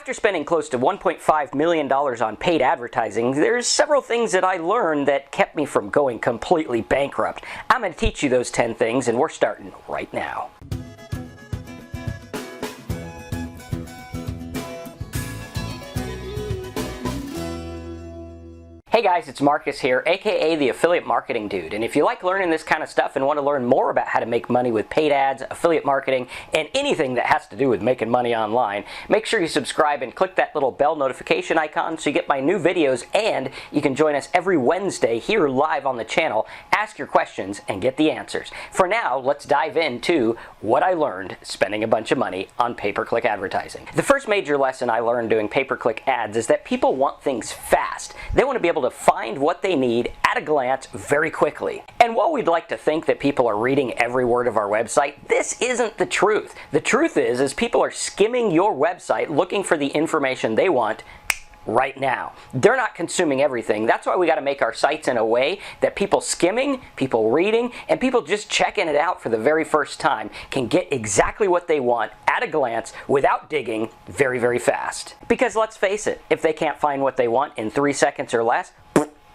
After spending close to $1.5 million on paid advertising, there's several things that I learned that kept me from going completely bankrupt. I'm going to teach you those 10 things, and we're starting right now. Hey guys, it's Marcus here, aka the Affiliate Marketing Dude, and if you like learning this kind of stuff and want to learn more about how to make money with paid ads, affiliate marketing, and anything that has to do with making money online, make sure you subscribe and click that little bell notification icon so you get my new videos, and you can join us every Wednesday here live on the channel, ask your questions, and get the answers. For now, let's dive into what I learned spending a bunch of money on pay-per-click advertising. The first major lesson I learned doing pay-per-click ads is that people want things fast. They want to be able to find what they need at a glance very quickly. And while we'd like to think that people are reading every word of our website, this isn't the truth. The truth is people are skimming your website looking for the information they want right now. They're not consuming everything. That's why we got to make our sites in a way that people skimming, people reading, and people just checking it out for the very first time can get exactly what they want at a glance without digging very, very fast. Because let's face it, if they can't find what they want in 3 seconds or less,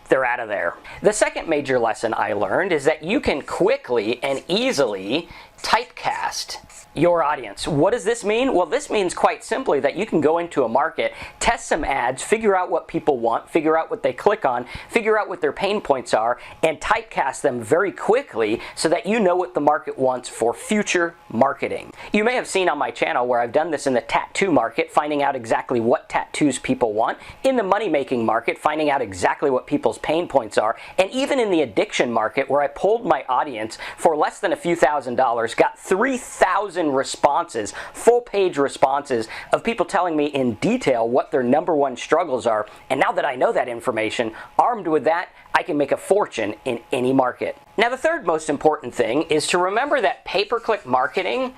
they're out of there. The second major lesson I learned is that you can quickly and easily typecast your audience. What does this mean? Well, this means quite simply that you can go into a market, test some ads, figure out what people want, figure out what they click on, figure out what their pain points are, and typecast them very quickly so that you know what the market wants for future marketing. You may have seen on my channel where I've done this in the tattoo market, finding out exactly what tattoos people want, in the money-making market, finding out exactly what people's pain points are, and even in the addiction market where I polled my audience for less than a few $1,000s, got 3,000 responses, full page responses of people telling me in detail what their number one struggles are. And now that I know that information, armed with that, I can make a fortune in any market. Now, the third most important thing is to remember that pay-per-click marketing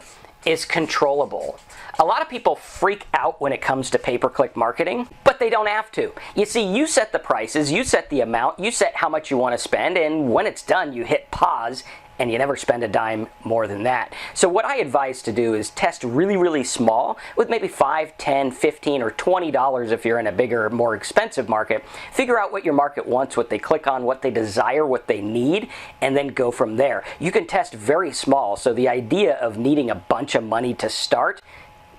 is controllable. A lot of people freak out when it comes to pay-per-click marketing, but they don't have to. You see, you set the prices, you set the amount, you set how much you want to spend, and when it's done, you hit pause, and you never spend a dime more than that. So what I advise to do is test really, really small with maybe $5, $10, $15, or $20 if you're in a bigger, more expensive market. Figure out what your market wants, what they click on, what they desire, what they need, and then go from there. You can test very small, so the idea of needing a bunch of money to start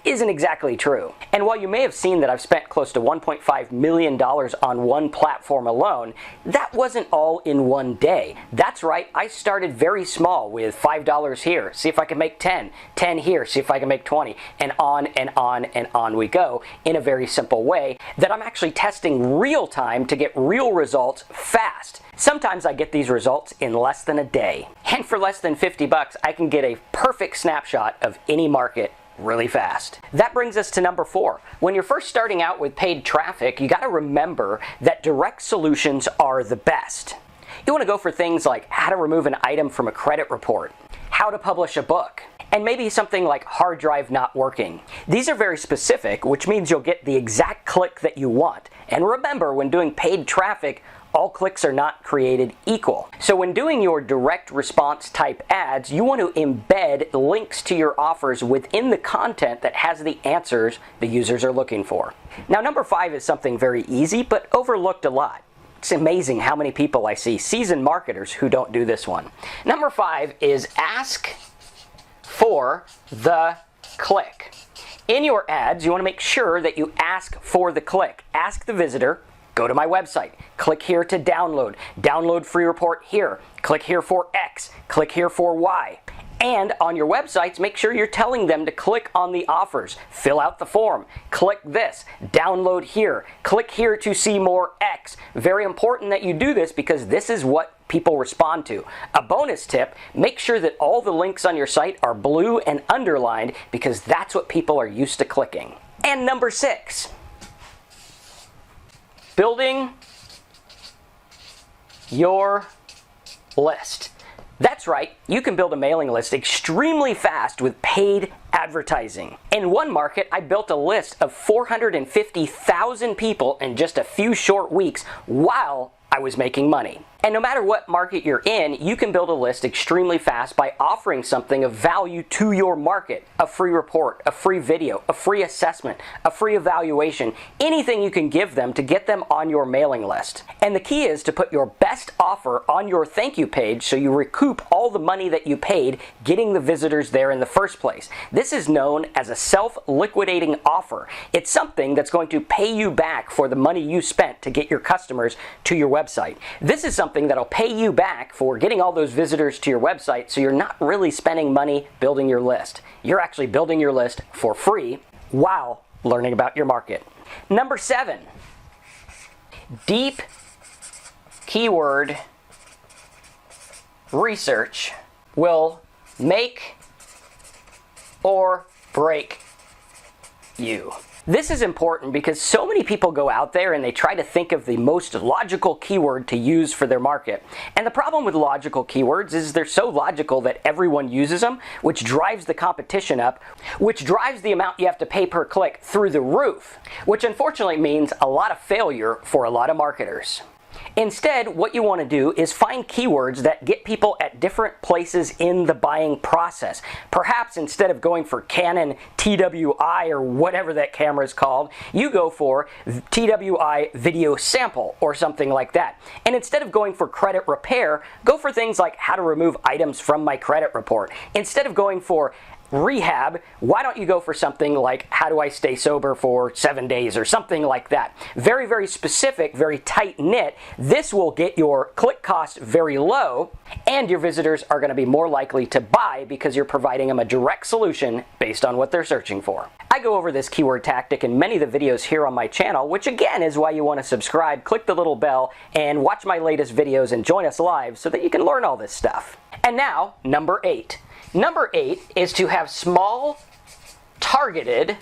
isn't exactly true. And while you may have seen that I've spent close to $1.5 million on one platform alone, that wasn't all in one day. That's right, I started very small with $5 here, see if I can make 10, 10 here, see if I can make 20, and on and on and on we go in a very simple way that I'm actually testing real time to get real results fast. Sometimes I get these results in less than a day. And for less than 50 bucks, I can get a perfect snapshot of any market really fast. That brings us to number 4. When you're first starting out with paid traffic, you got to remember that direct solutions are the best. You want to go for things like how to remove an item from a credit report, how to publish a book, and maybe something like hard drive not working. These are very specific, which means you'll get the exact click that you want. And remember, when doing paid traffic, all clicks are not created equal. So when doing your direct response type ads, you want to embed links to your offers within the content that has the answers the users are looking for. Now, number 5 is something very easy but overlooked a lot. It's amazing how many people I see, seasoned marketers, who don't do this one. Number 5 is ask for the click. In your ads, you want to make sure that you ask for the click. Ask the visitor, go to my website, click here to download, download free report here, click here for X, click here for Y. And on your websites, make sure you're telling them to click on the offers, fill out the form, click this, download here, click here to see more X. Very important that you do this because this is what people respond to. A bonus tip, make sure that all the links on your site are blue and underlined because that's what people are used to clicking. And number 6, building your list. That's right, you can build a mailing list extremely fast with paid advertising. In one market, I built a list of 450,000 people in just a few short weeks while I was making money. And no matter what market you're in, you can build a list extremely fast by offering something of value to your market. A free report, a free video, a free assessment, a free evaluation, anything you can give them to get them on your mailing list. And the key is to put your best offer on your thank you page so you recoup all the money that you paid getting the visitors there in the first place. This is known as a self-liquidating offer. It's something that's going to pay you back for the money you spent to get your customers to your website. This is something that'll pay you back for getting all those visitors to your website, so you're not really spending money building your list. You're actually building your list for free while learning about your market. Number 7, deep keyword research will make or break you. This is important because so many people go out there and they try to think of the most logical keyword to use for their market. And the problem with logical keywords is they're so logical that everyone uses them, which drives the competition up, which drives the amount you have to pay per click through the roof, which unfortunately means a lot of failure for a lot of marketers. Instead, what you want to do is find keywords that get people at different places in the buying process. Perhaps instead of going for Canon TWI or whatever that camera is called, you go for TWI video sample or something like that. And instead of going for credit repair, go for things like how to remove items from my credit report. Instead of going for rehab, why don't you go for something like how do I stay sober for 7 days or something like that. Very, very specific, very tight knit. This will get your click cost very low and your visitors are going to be more likely to buy because you're providing them a direct solution based on what they're searching for. I go over this keyword tactic in many of the videos here on my channel, which again is why you want to subscribe, click the little bell, and watch my latest videos and join us live so that you can learn all this stuff. And now, number 8. Number 8 is to have small, targeted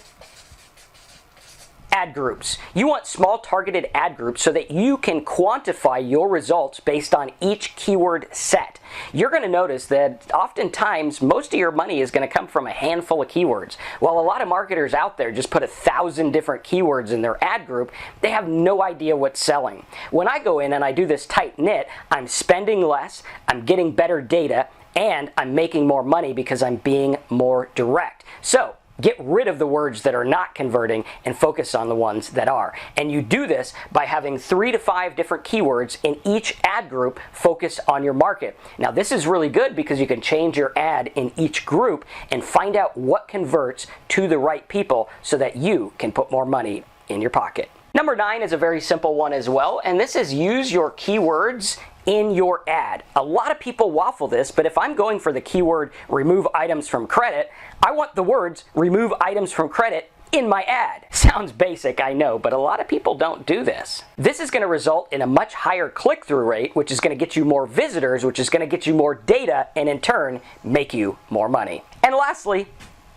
ad groups. You want small, targeted ad groups so that you can quantify your results based on each keyword set. You're going to notice that oftentimes most of your money is going to come from a handful of keywords. While a lot of marketers out there just put 1,000 different keywords in their ad group, they have no idea what's selling. When I go in and I do this tight knit, I'm spending less, I'm getting better data, and I'm making more money because I'm being more direct. So get rid of the words that are not converting and focus on the ones that are. And you do this by having 3 to 5 different keywords in each ad group focused on your market. Now this is really good because you can change your ad in each group and find out what converts to the right people so that you can put more money in your pocket. Number 9 is a very simple one as well, and this is use your keywords in your ad. A lot of people waffle this, but if I'm going for the keyword remove items from credit, I want the words remove items from credit in my ad. Sounds basic, I know, but a lot of people don't do this. This is going to result in a much higher click-through rate, which is going to get you more visitors, which is going to get you more data, and in turn, make you more money. And lastly,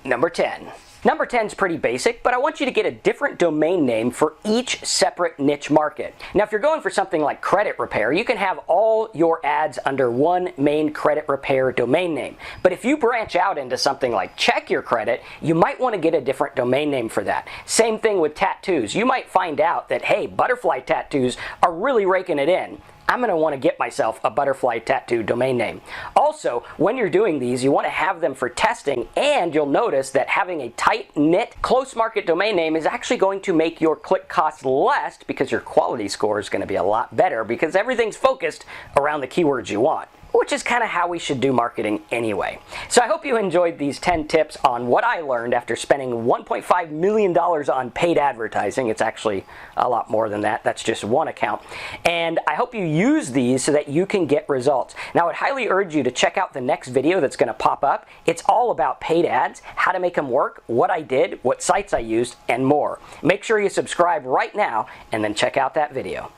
number 10. Number 10 is pretty basic, but I want you to get a different domain name for each separate niche market. Now, if you're going for something like credit repair, you can have all your ads under one main credit repair domain name. But if you branch out into something like check your credit, you might want to get a different domain name for that. Same thing with tattoos. You might find out that, hey, butterfly tattoos are really raking it in. I'm going to want to get myself a butterfly tattoo domain name. Also, when you're doing these, you want to have them for testing, and you'll notice that having a tight-knit, close market domain name is actually going to make your click cost less because your quality score is going to be a lot better because everything's focused around the keywords you want, which is kind of how we should do marketing anyway. So I hope you enjoyed these 10 tips on what I learned after spending $1.5 million on paid advertising. It's actually a lot more than that. That's just one account. And I hope you use these so that you can get results. Now, I would highly urge you to check out the next video that's going to pop up. It's all about paid ads, how to make them work, what I did, what sites I used, and more. Make sure you subscribe right now and then check out that video.